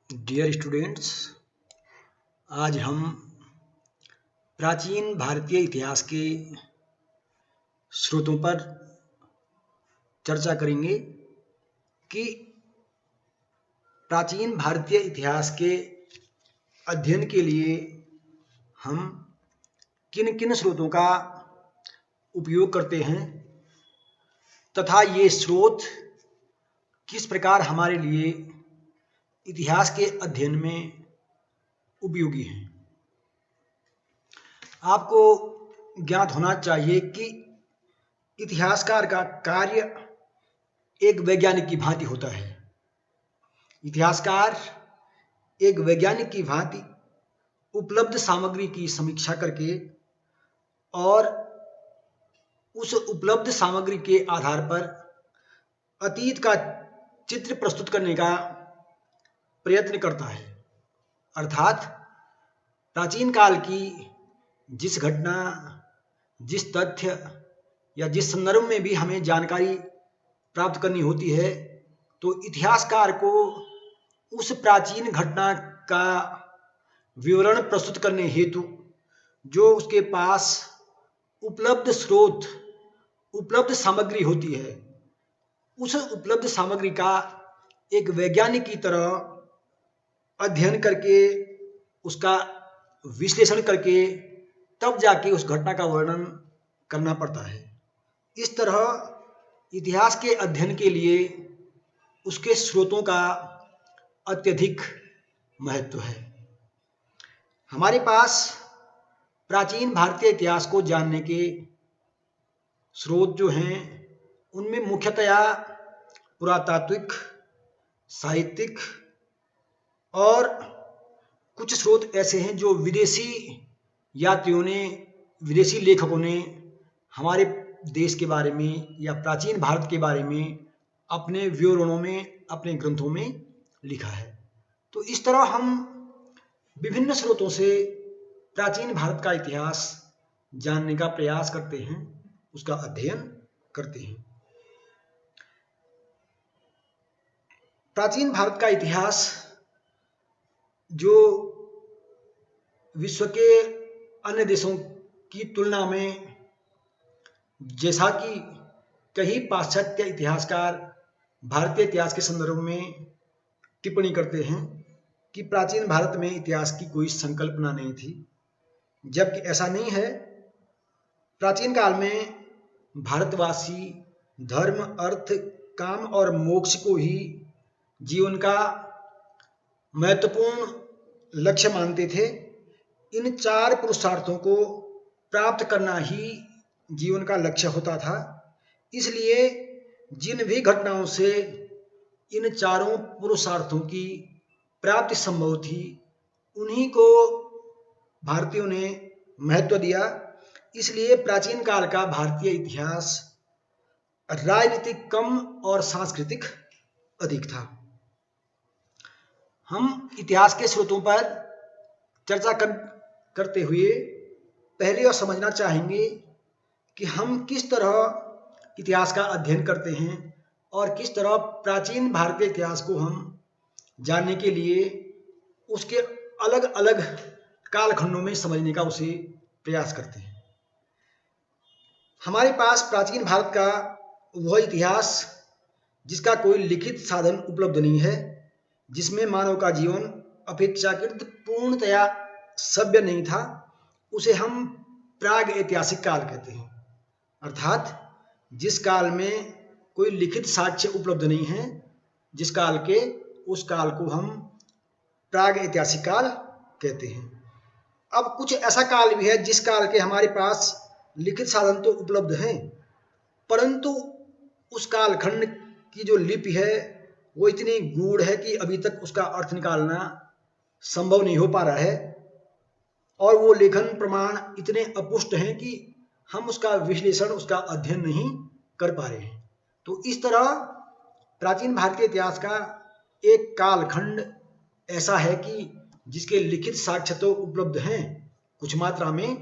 Dear students, आज हम प्राचीन भारतीय इतिहास के स्रोतों पर चर्चा करेंगे कि प्राचीन भारतीय इतिहास के अध्ययन के लिए हम किन किन स्रोतों का उपयोग करते हैं तथा ये स्रोत किस प्रकार हमारे लिए इतिहास के अध्ययन में उपयोगी हैं। आपको ज्ञात होना चाहिए कि इतिहासकार का कार्य एक वैज्ञानिक की भांति होता है। इतिहासकार एक वैज्ञानिक की भांति उपलब्ध सामग्री की समीक्षा करके और उस उपलब्ध सामग्री के आधार पर अतीत का चित्र प्रस्तुत करने का प्रयत्न करता है। अर्थात प्राचीन काल की जिस घटना, जिस तथ्य या जिस संदर्भ में भी हमें जानकारी प्राप्त करनी होती है, तो इतिहासकार को उस प्राचीन घटना का विवरण प्रस्तुत करने हेतु जो उसके पास उपलब्ध स्रोत, उपलब्ध सामग्री होती है, उस उपलब्ध सामग्री का एक वैज्ञानिक की तरह अध्ययन करके, उसका विश्लेषण करके तब जाके उस घटना का वर्णन करना पड़ता है। इस तरह इतिहास के अध्ययन के लिए उसके स्रोतों का अत्यधिक महत्व है। हमारे पास प्राचीन भारतीय इतिहास को जानने के स्रोत जो हैं, उनमें मुख्यतया पुरातात्विक, साहित्यिक और कुछ स्रोत ऐसे हैं जो विदेशी यात्रियों ने, विदेशी लेखकों ने हमारे देश के बारे में या प्राचीन भारत के बारे में अपने विवरणों में, अपने ग्रंथों में लिखा है। तो इस तरह हम विभिन्न स्रोतों से प्राचीन भारत का इतिहास जानने का प्रयास करते हैं, उसका अध्ययन करते हैं। प्राचीन भारत का इतिहास जो विश्व के अन्य देशों की तुलना में, जैसा कि कई पाश्चात्य इतिहासकार भारतीय इतिहास के संदर्भ में टिप्पणी करते हैं कि प्राचीन भारत में इतिहास की कोई संकल्पना नहीं थी, जबकि ऐसा नहीं है। प्राचीन काल में भारतवासी धर्म, अर्थ, काम और मोक्ष को ही जीवन का महत्वपूर्ण लक्ष्य मानते थे। इन चार पुरुषार्थों को प्राप्त करना ही जीवन का लक्ष्य होता था। इसलिए जिन भी घटनाओं से इन चारों पुरुषार्थों की प्राप्ति संभव थी, उन्हीं को भारतीयों ने महत्व दिया। इसलिए प्राचीन काल का भारतीय इतिहास राजनीतिक कम और सांस्कृतिक अधिक था। हम इतिहास के स्रोतों पर चर्चा करते हुए पहले यह समझना चाहेंगे कि हम किस तरह इतिहास का अध्ययन करते हैं और किस तरह प्राचीन भारतीय इतिहास को हम जानने के लिए उसके अलग अलग कालखंडों में समझने का उसे प्रयास करते हैं। हमारे पास प्राचीन भारत का वह इतिहास जिसका कोई लिखित साधन उपलब्ध नहीं है, जिसमें मानव का जीवन अपेक्षाकृत पूर्णतया सभ्य नहीं था, उसे हम प्राग ऐतिहासिक काल कहते हैं। अर्थात जिस काल में कोई लिखित साक्ष्य उपलब्ध नहीं है, जिस काल के, उस काल को हम प्राग ऐतिहासिक काल कहते हैं। अब कुछ ऐसा काल भी है जिस काल के हमारे पास लिखित साधन तो उपलब्ध हैं, परंतु उस कालखंड की जो लिपि है वो इतनी गूढ़ है कि अभी तक उसका अर्थ निकालना संभव नहीं हो पा रहा है, और वो लेखन प्रमाण इतने अपुष्ट हैं कि हम उसका विश्लेषण, उसका अध्ययन नहीं कर पा रहे हैं। तो इस तरह प्राचीन भारतीय इतिहास का एक कालखंड ऐसा है कि जिसके लिखित साक्ष्य तो उपलब्ध हैं कुछ मात्रा में,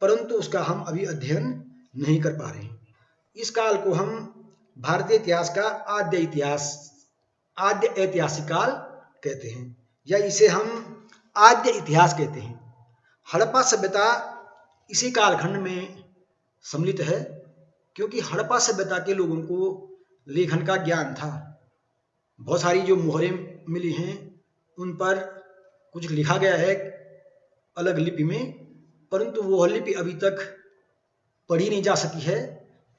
परंतु उसका हम अभी अध्ययन नहीं कर पा रहे हैं। इस काल को हम भारतीय इतिहास का आद्य ऐतिहासिक काल कहते हैं। या इसे हम आद्य इतिहास कहते हैं। हड़प्पा सभ्यता इसी कालखंड में सम्मिलित है, क्योंकि हड़प्पा सभ्यता के लोगों को लेखन का ज्ञान था। बहुत सारी जो मोहरें मिली हैं उन पर कुछ लिखा गया है अलग लिपि में, परंतु वह लिपि अभी तक पढ़ी नहीं जा सकी है।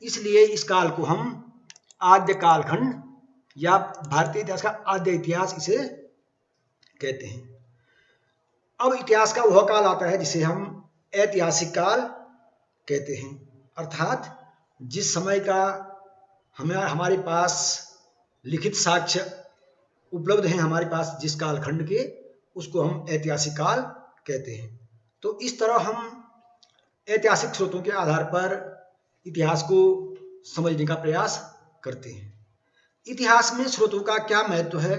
इसलिए इस काल को हम आद्य कालखंड या भारतीय इतिहास का आद्य इतिहास इसे कहते हैं। अब इतिहास का वह काल आता है जिसे हम ऐतिहासिक काल कहते हैं, अर्थात जिस समय का हमारे पास लिखित साक्ष्य उपलब्ध हैं, हमारे पास जिस कालखंड के, उसको हम ऐतिहासिक काल कहते हैं। तो इस तरह हम ऐतिहासिक स्रोतों के आधार पर इतिहास को समझने का प्रयास करते हैं। इतिहास में स्रोतों का क्या महत्व है,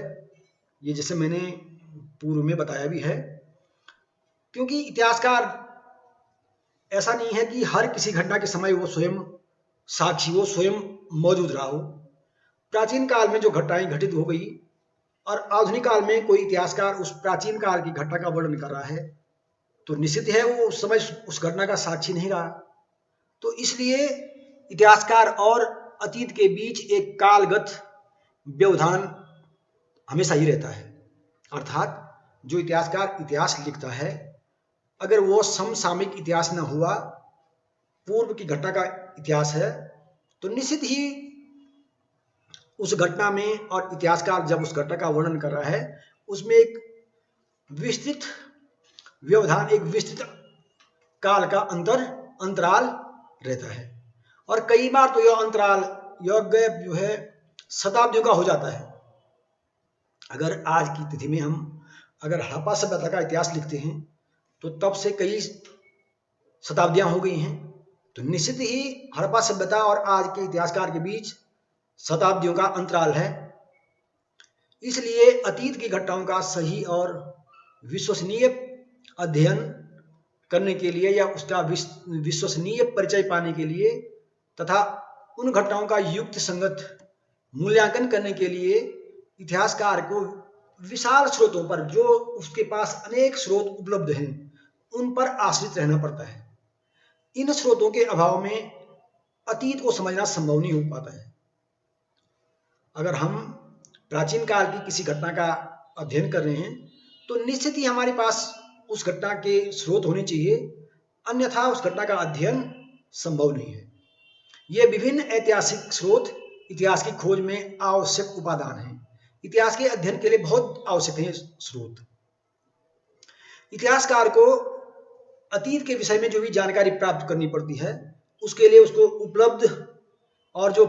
ये जैसे मैंने पूर्व में बताया भी है, क्योंकि इतिहासकार ऐसा नहीं है कि हर किसी घटना के समय वो स्वयं साक्षी, वो स्वयं मौजूद रहा हो। प्राचीन काल में जो घटनाएं घटित हो गई और आधुनिक काल में कोई इतिहासकार उस प्राचीन काल की घटना का वर्णन कर रहा है, तो निश्चित है वो उस समय उस घटना का साक्षी नहीं रहा। तो इसलिए इतिहासकार और अतीत के बीच एक कालगत व्यवधान हमेशा ही रहता है। अर्थात जो इतिहासकार इतिहास लिखता है, अगर वो समसामयिक इतिहास न हुआ, पूर्व की घटना का इतिहास है, तो निश्चित ही उस घटना में, और इतिहासकार जब उस घटना का वर्णन कर रहा है, उसमें एक विस्तृत व्यवधान, एक विस्तृत काल का अंतराल रहता है। और कई बार तो यह अंतराल, यह गैप जो है शताब्दियों का हो जाता है। अगर आज की तिथि में हम अगर हड़प्पा सभ्यता का इतिहास लिखते हैं तो तब से कई शताब्दियां हो गई हैं, तो निश्चित ही हड़प्पा सभ्यता और आज के इतिहासकार के बीच शताब्दियों का अंतराल है। इसलिए अतीत की घटनाओं का सही और विश्वसनीय अध्ययन करने के लिए या उसका विश्वसनीय परिचय पाने के लिए तथा उन घटनाओं का युक्त संगत मूल्यांकन करने के लिए इतिहासकार को विशाल स्रोतों पर, जो उसके पास अनेक स्रोत उपलब्ध हैं, उन पर आश्रित रहना पड़ता है। इन स्रोतों के अभाव में अतीत को समझना संभव नहीं हो पाता है। अगर हम प्राचीन काल की किसी घटना का अध्ययन कर रहे हैं तो निश्चित ही हमारे पास उस घटना के स्रोत होने चाहिए, अन्यथा उस घटना का अध्ययन संभव नहीं है। ये विभिन्न ऐतिहासिक स्रोत इतिहास की खोज में आवश्यक उपादान हैं। इतिहास के अध्ययन के लिए बहुत आवश्यक हैं स्रोत। इतिहासकार को अतीत के विषय में जो भी जानकारी प्राप्त करनी पड़ती है, उसके लिए उसको उपलब्ध और जो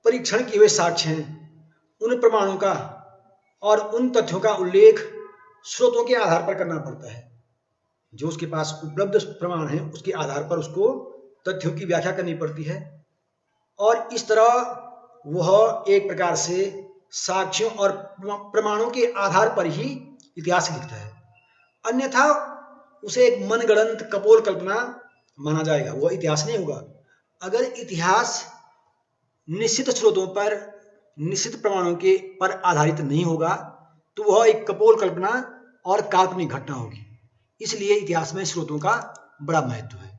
परीक्षण किए हुए साक्ष्य हैं, उन प्रमाणों का और उन तथ्यों का उल्लेख स्रोतों के आधार पर करना पड़ता है। जो उसके पास उपलब्ध प्रमाण है उसके आधार पर उसको तथ्यों की व्याख्या करनी पड़ती है, और इस तरह वह एक प्रकार से साक्ष्यों और प्रमाणों के आधार पर ही इतिहास लिखता है। अन्यथा उसे एक मनगढ़ंत कपोल कल्पना माना जाएगा, वह इतिहास नहीं होगा। अगर इतिहास निश्चित स्रोतों पर, निश्चित प्रमाणों के पर आधारित नहीं होगा तो वह एक कपोल कल्पना और काल्पनिक घटना होगी। इसलिए इतिहास में स्रोतों का बड़ा महत्व है।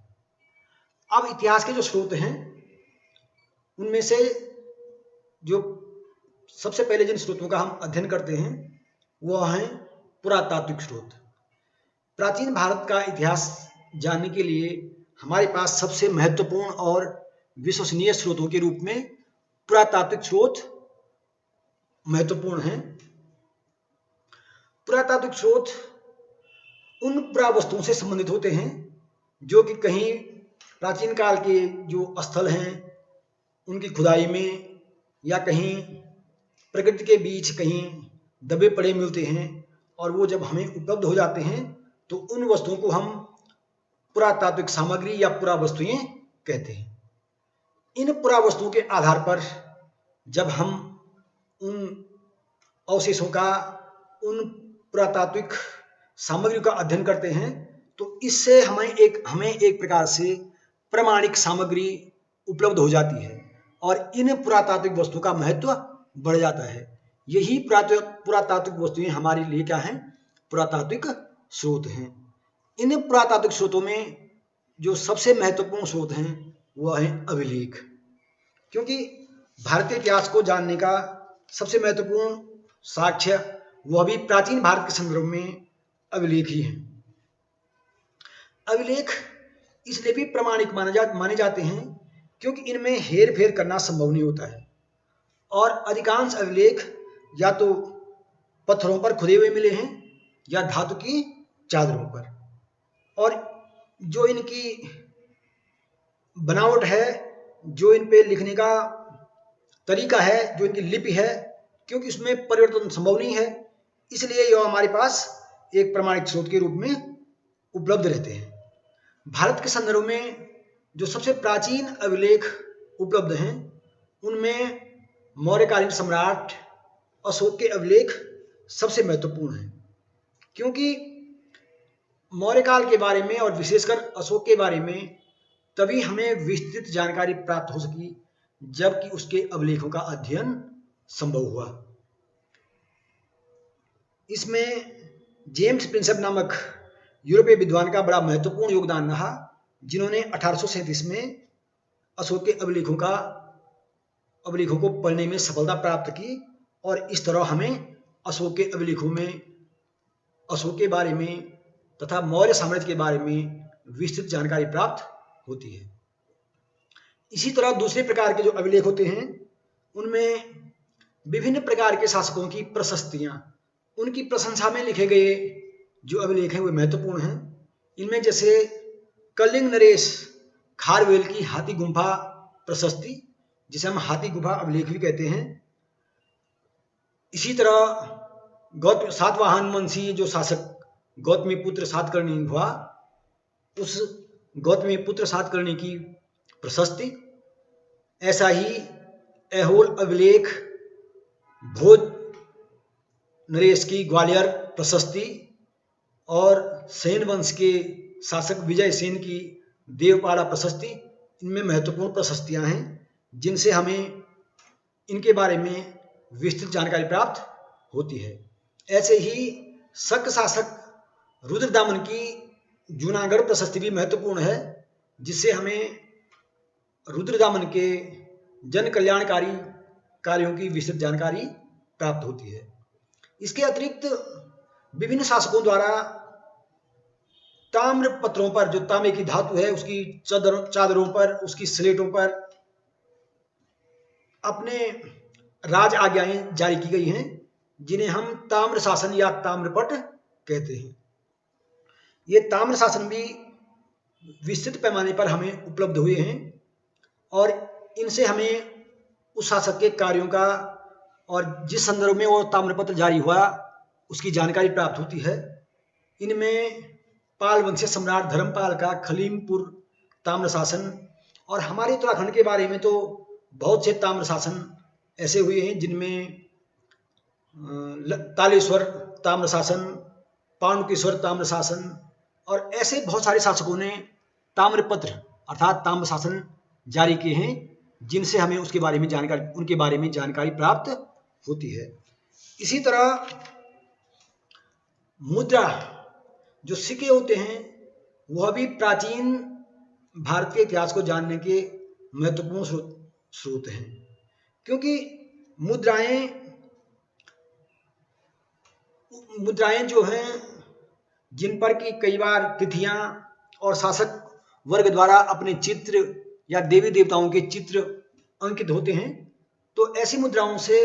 अब इतिहास के जो स्रोत हैं उनमें से जो सबसे पहले जिन स्रोतों का हम अध्ययन करते हैं वह हैं पुरातात्विक स्रोत। प्राचीन भारत का इतिहास जानने के लिए हमारे पास सबसे महत्वपूर्ण और विश्वसनीय स्रोतों के रूप में पुरातात्विक स्रोत महत्वपूर्ण हैं। पुरातात्विक स्रोत उन पुरावस्तुओं से संबंधित होते हैं जो कि कहीं प्राचीन काल के जो स्थल हैं उनकी खुदाई में या कहीं प्रकृति के बीच कहीं दबे पड़े मिलते हैं, और वो जब हमें उपलब्ध हो जाते हैं तो उन वस्तुओं को हम पुरातात्विक सामग्री या पुरावस्तुएं कहते हैं। इन पुरावस्तुओं के आधार पर जब हम उन अवशेषों का, उन पुरातात्विक सामग्री का अध्ययन करते हैं तो इससे हमें एक प्रकार से प्रमाणिक सामग्री उपलब्ध हो जाती है और इन पुरातात्विक वस्तु का महत्व बढ़ जाता है। यही पुरातात्विक वस्तुएं हमारे लिए क्या हैं, पुरातात्विक स्रोत हैं। इन पुरातात्विक स्रोतों में जो सबसे महत्वपूर्ण स्रोत हैं वह है अभिलेख, क्योंकि भारतीय इतिहास को जानने का सबसे महत्वपूर्ण साक्ष्य वह भी प्राचीन भारत के संदर्भ में अभिलेख ही हैं। अभिलेख इसलिए भी प्रामाणिक माने जाते हैं क्योंकि इनमें हेर फेर करना संभव नहीं होता है, और अधिकांश अभिलेख या तो पत्थरों पर खुदे हुए मिले हैं या धातु की चादरों पर, और जो इनकी बनावट है, जो इन पे लिखने का तरीका है, जो इनकी लिपि है, क्योंकि इसमें परिवर्तन संभव नहीं है, इसलिए यह हमारे पास एक प्रामाणिक स्रोत के रूप में उपलब्ध रहते हैं। भारत के संदर्भ में जो सबसे प्राचीन अभिलेख उपलब्ध हैं उनमें मौर्यकालीन सम्राट अशोक के अभिलेख सबसे महत्वपूर्ण हैं, क्योंकि मौर्यकाल के बारे में और विशेषकर अशोक के बारे में तभी हमें विस्तृत जानकारी प्राप्त हो सकी जबकि उसके अभिलेखों का अध्ययन संभव हुआ। इसमें जेम्स प्रिंसेप नामक यूरोपीय विद्वान का बड़ा महत्वपूर्ण योगदान रहा, जिन्होंने 1837 में अशोक के अभिलेखों को पढ़ने में सफलता प्राप्त की, और इस तरह हमें अशोक के अभिलेखों में अशोक के बारे में तथा मौर्य साम्राज्य के बारे में विस्तृत जानकारी प्राप्त होती है। इसी तरह दूसरे प्रकार के जो अभिलेख होते हैं उनमें विभिन्न प्रकार के शासकों की प्रशस्तियां, उनकी प्रशंसा में लिखे गए जो अभिलेख हैं वे महत्वपूर्ण हैं। इनमें जैसे कलिंग नरेश खारवेल की हाथी गुम्फा प्रशस्ति, जिसे हम हाथी गुम्फा अभिलेख भी कहते हैं। इसी तरह सातवाहन वंशी जो शासक गौतमीपुत्र सातकर्णी हुआ, उस गौतमीपुत्र सातकर्णी की प्रशस्ति। ऐसा ही ऐहोल अभिलेख भोज नरेश की ग्वालियर प्रशस्ति, और सेन वंश के शासक विजय सेन की देवपाड़ा प्रशस्ति, इनमें महत्वपूर्ण प्रशस्तियां हैं जिनसे हमें इनके बारे में विस्तृत जानकारी प्राप्त होती है। ऐसे ही शक शासक रुद्रदामन की जूनागढ़ प्रशस्ति भी महत्वपूर्ण है, जिससे हमें रुद्रदामन के जन कल्याणकारी कार्यों की विस्तृत जानकारी प्राप्त होती है। इसके अतिरिक्त विभिन्न शासकों द्वारा ताम्र पत्रों पर, जो तांबे की धातु है, उसकी चादरों पर, उसकी स्लेटों पर अपने राज आज्ञाएं जारी की गई हैं, जिन्हें हम ताम्र शासन या ताम्रपट कहते हैं। ये ताम्र शासन भी विस्तृत पैमाने पर हमें उपलब्ध हुए हैं, और इनसे हमें उस शासक के कार्यों का और जिस संदर्भ में वो ताम्रपत्र जारी हुआ उसकी जानकारी प्राप्त होती है। इनमें पाल वंशीय सम्राट धर्मपाल का खलीमपुर ताम्र शासन, और हमारे उत्तराखंड के बारे में तो बहुत से ताम्र शासन ऐसे हुए हैं जिनमें तालेश्वर ताम्र शासन, पांडुकेश्वर ताम्र शासन, और ऐसे बहुत सारे शासकों ने ताम्रपत्र अर्थात ताम्र शासन जारी किए हैं, जिनसे हमें उनके बारे में जानकारी प्राप्त होती है। इसी तरह मुद्रा, जो सिक्के होते हैं, वह भी प्राचीन भारतीय इतिहास को जानने के महत्वपूर्ण स्रोत हैं, क्योंकि मुद्राएं जो हैं, जिन पर कि कई बार तिथियां और शासक वर्ग द्वारा अपने चित्र या देवी देवताओं के चित्र अंकित होते हैं, तो ऐसी मुद्राओं से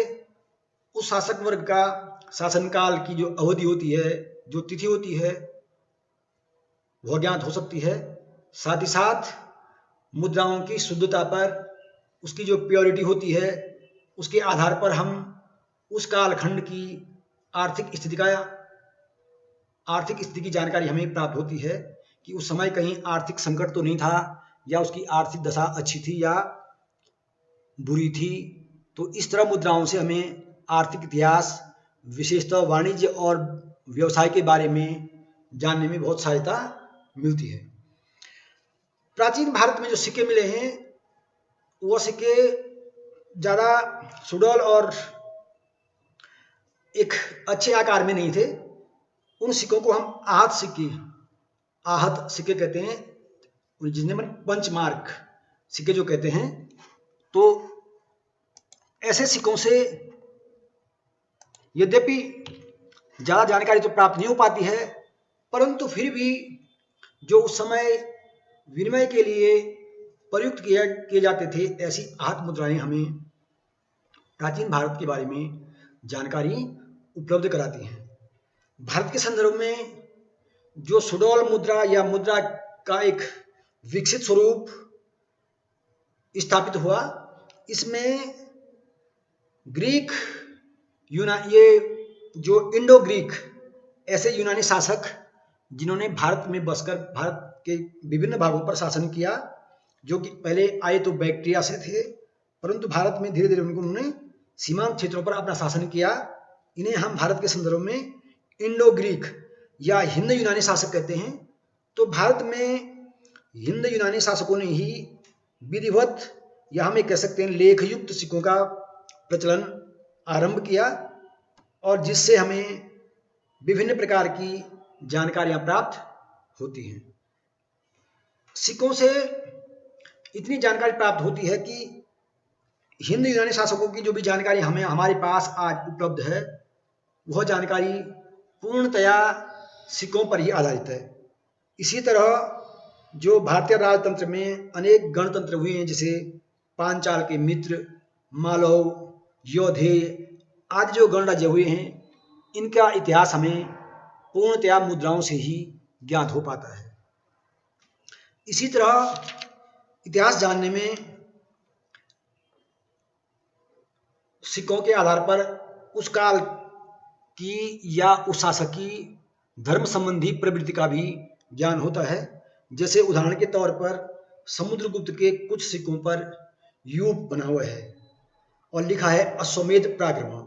उस शासक वर्ग का शासनकाल की जो अवधि होती है, जो तिथि होती है, वह ज्ञात हो सकती है। साथ ही साथ मुद्राओं की शुद्धता पर, उसकी जो प्योरिटी होती है, उसके आधार पर हम उस कालखंड की आर्थिक स्थिति की जानकारी हमें प्राप्त होती है कि उस समय कहीं आर्थिक संकट तो नहीं था, या उसकी आर्थिक दशा अच्छी थी या बुरी थी। तो इस तरह मुद्राओं से हमें आर्थिक इतिहास, विशेषतः वाणिज्य और व्यवसाय के बारे में जानने में बहुत सहायता मिलती है। प्राचीन भारत में जो सिक्के मिले हैं, वह सिक्के ज़्यादा सुडौल और एक अच्छे आकार में नहीं थे। उन सिक्कों को हम आहत सिक्के कहते हैं, जिन्हें पंचमार्क सिक्के जो कहते हैं। तो ऐसे सिक्कों से यद्यपि ज्यादा जानकारी तो प्राप्त नहीं हो पाती है, परंतु फिर भी जो उस समय विनिमय के लिए प्रयुक्त किए जाते थे, ऐसी आहत मुद्राएं हमें प्राचीन भारत के बारे में जानकारी उपलब्ध कराती हैं। भारत के संदर्भ में जो सुडौल मुद्रा या मुद्रा का एक विकसित स्वरूप स्थापित हुआ, इसमें ग्रीक ये जो इंडो ग्रीक ऐसे यूनानी शासक जिन्होंने भारत में बसकर भारत के विभिन्न भागों पर शासन किया, जो कि पहले आए तो बैक्ट्रिया से थे, परंतु भारत में धीरे धीरे उन्होंने सीमांत क्षेत्रों पर अपना शासन किया। इन्हें हम भारत के संदर्भ में इंडो ग्रीक या हिंद यूनानी शासक कहते हैं। तो भारत में हिंद यूनानी शासकों ने ही विधिवत या हम कह सकते हैं लेखयुक्त सिक्कों का प्रचलन आरंभ किया, और जिससे हमें विभिन्न प्रकार की जानकारियां प्राप्त होती हैं। सिक्कों से इतनी जानकारी प्राप्त होती है कि हिंद यूनानी शासकों की जो भी जानकारी हमें हमारे पास आज उपलब्ध है, वह जानकारी पूर्णतया सिक्कों पर ही आधारित है। इसी तरह जो भारतीय राजतंत्र में अनेक गणतंत्र हुए हैं, जैसे पांचाल के मित्र, मालव, योधेय आदि जो गणराज्य हुए हैं, इनका इतिहास हमें पूर्णतया मुद्राओं से ही ज्ञात हो पाता है। इसी तरह इतिहास जानने में सिक्कों के आधार पर उस काल की या उस शासक की धर्म संबंधी प्रवृत्ति का भी ज्ञान होता है। जैसे उदाहरण के तौर पर समुद्रगुप्त के कुछ सिक्कों पर यूप बना हुआ है और लिखा है अश्वमेध पराक्रम।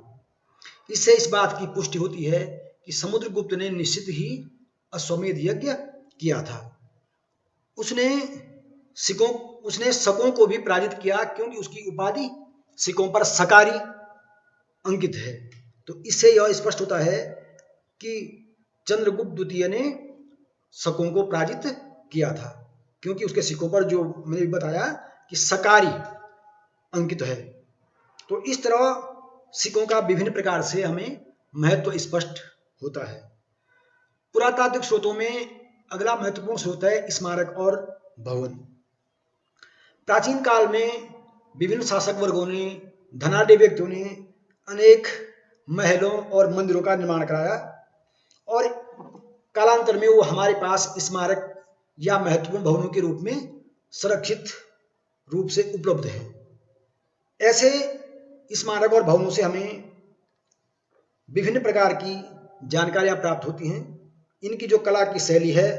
इससे इस बात की पुष्टि होती है कि समुद्रगुप्त ने निश्चित ही अश्वमेध यज्ञ किया था। उसने शकों को भी पराजित किया, क्योंकि उसकी उपाधि सिक्कों पर शकारी अंकित है। तो इससे यह स्पष्ट होता है कि चंद्रगुप्त द्वितीय ने शकों को पराजित किया था, क्योंकि उसके सिक्कों पर जो मैंने बताया कि शकारी अंकित है। तो इस तरह सिक्कों का विभिन्न प्रकार से हमें महत्व स्पष्ट होता है। पुरातात्विक स्रोतों में अगला महत्वपूर्ण स्रोत है स्मारक और भवन। प्राचीन काल में विभिन्न शासक वर्गों ने, धनाढ्य व्यक्तियों ने अनेक महलों और मंदिरों का निर्माण कराया, और कालांतर में वो हमारे पास स्मारक या महत्वपूर्ण भवनों के रूप में संरक्षित रूप से उपलब्ध है। ऐसे स्मारक और भवनों से हमें विभिन्न प्रकार की जानकारियां प्राप्त होती हैं। इनकी जो कला की शैली है,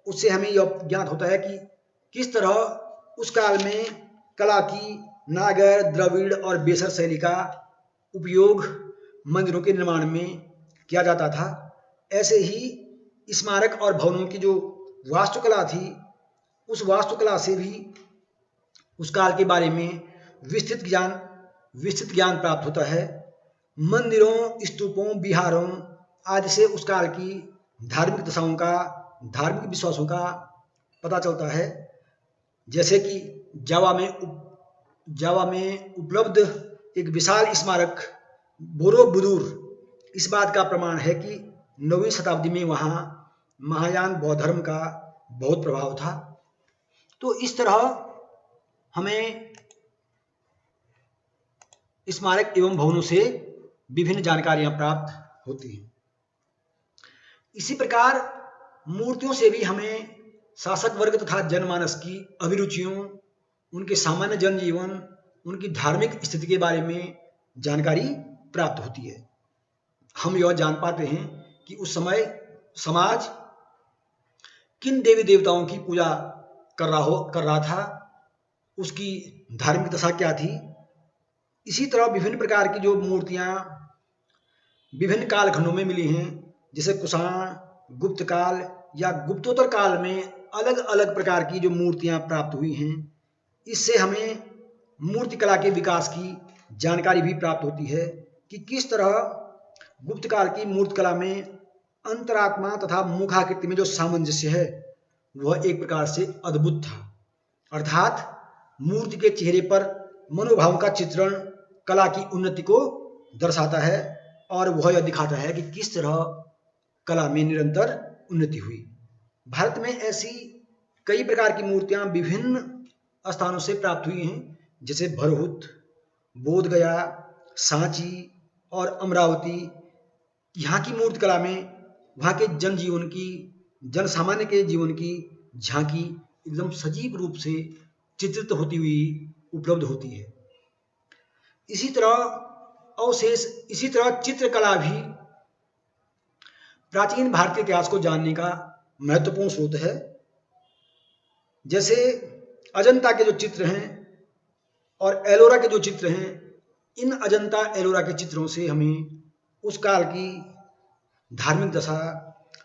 उससे हमें यह ज्ञात होता है कि किस तरह उस काल में कला की नागर, द्रविड़ और बेसर शैली का उपयोग मंदिरों के निर्माण में किया जाता था। ऐसे ही स्मारक और भवनों की जो वास्तुकला थी, उस वास्तुकला से भी उस काल के बारे में विस्तृत ज्ञान प्राप्त होता है। मंदिरों, स्तूपों, विहारों आदि से उस काल की धार्मिक दशाओं का, धार्मिक विश्वासों का पता चलता है। जैसे कि जावा में उपलब्ध एक विशाल स्मारक बोरोबुदुर इस बात का प्रमाण है कि 9वीं शताब्दी में वहाँ महायान बौद्ध धर्म का बहुत प्रभाव था। तो इस तरह हमें स्मारक एवं भवनों से विभिन्न जानकारियां प्राप्त होती हैं। इसी प्रकार मूर्तियों से भी हमें शासक वर्ग तथा जनमानस की अभिरुचियों, उनके सामान्य जनजीवन, उनकी धार्मिक स्थिति के बारे में जानकारी प्राप्त होती है। हम यह जान पाते हैं कि उस समय समाज किन देवी देवताओं की पूजा कर रहा था, उसकी धार्मिक दशा क्या थी। इसी तरह विभिन्न प्रकार की जो मूर्तियां विभिन्न कालखंडों में मिली हैं, जैसे कुषाण, गुप्त काल या गुप्तोत्तर काल में अलग अलग प्रकार की जो मूर्तियां प्राप्त हुई हैं, इससे हमें मूर्तिकला के विकास की जानकारी भी प्राप्त होती है कि किस तरह गुप्त काल की मूर्तिकला में अंतरात्मा तथा मुखाकृति में जो सामंजस्य है वह एक प्रकार से अद्भुत था। अर्थात मूर्ति के चेहरे पर मनोभाव का चित्रण कला की उन्नति को दर्शाता है और वह यह दिखाता है कि किस तरह कला में निरंतर उन्नति हुई। भारत में ऐसी कई प्रकार की मूर्तियां विभिन्न स्थानों से प्राप्त हुई हैं, जैसे भरहुत, बोधगया, सांची और अमरावती। यहाँ की मूर्ति कला में वहाँ के जनजीवन की, जन सामान्य के जीवन की झांकी एकदम सजीव रूप से चित्रित होती हुई उपलब्ध होती है। इसी तरह चित्रकला भी प्राचीन भारतीय इतिहास को जानने का महत्वपूर्ण स्रोत है। जैसे अजंता के जो चित्र हैं और एलोरा के जो चित्र हैं, इन अजंता एलोरा के चित्रों से हमें उस काल की धार्मिक दशा,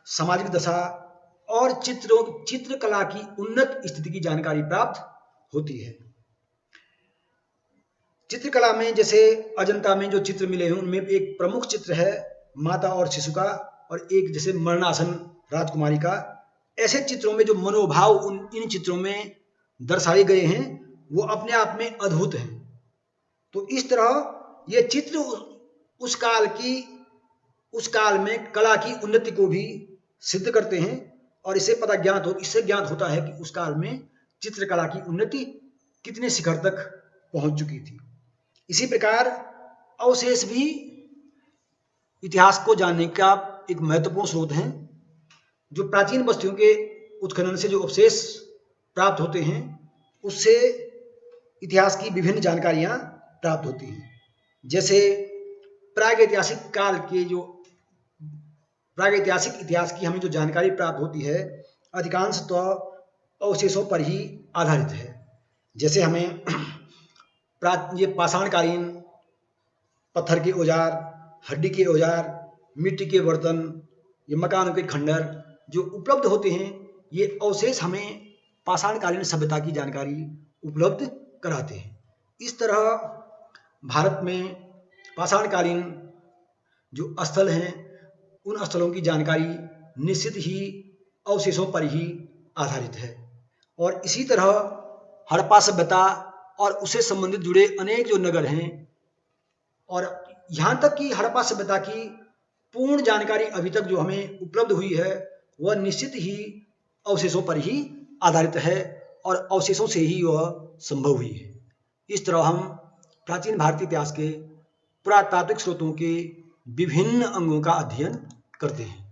सामाजिक दशा और चित्रकला की उन्नत स्थिति की जानकारी प्राप्त होती है। चित्रकला में जैसे अजंता में जो चित्र मिले हैं उनमें एक प्रमुख चित्र है माता और शिशु का, और एक जैसे मरणासन राजकुमारी का। ऐसे चित्रों में जो मनोभाव इन चित्रों में दर्शाए गए हैं वो अपने आप में अद्भुत हैं। तो इस तरह ये चित्र उस काल में कला की उन्नति को भी सिद्ध करते हैं और इससे ज्ञात होता है कि उस काल में चित्रकला की उन्नति कितने शिखर तक पहुंच चुकी थी। इसी प्रकार अवशेष भी इतिहास को जानने का एक महत्वपूर्ण स्रोत हैं। जो प्राचीन बस्तियों के उत्खनन से जो अवशेष प्राप्त होते हैं उससे इतिहास की विभिन्न जानकारियां प्राप्त होती हैं। जैसे प्रागैतिहासिक इतिहास की हमें जो जानकारी प्राप्त होती है अधिकांशतः अवशेषों पर ही आधारित है। जैसे हमें ये पाषाणकालीन पत्थर के औजार, हड्डी के औजार, मिट्टी के बर्तन, ये मकानों के खंडर जो उपलब्ध होते हैं, ये अवशेष हमें पाषाणकालीन सभ्यता की जानकारी उपलब्ध कराते हैं। इस तरह भारत में पाषाणकालीन जो स्थल हैं उन स्थलों की जानकारी निश्चित ही अवशेषों पर ही आधारित है। और इसी तरह हड़प्पा सभ्यता और उससे संबंधित जुड़े अनेक जो नगर हैं, और यहाँ तक कि हड़प्पा सभ्यता की पूर्ण जानकारी अभी तक जो हमें उपलब्ध हुई है वह निश्चित ही अवशेषों पर ही आधारित है और अवशेषों से ही वह संभव हुई है। इस तरह हम प्राचीन भारतीय इतिहास के पुरातात्विक स्रोतों के विभिन्न अंगों का अध्ययन करते हैं।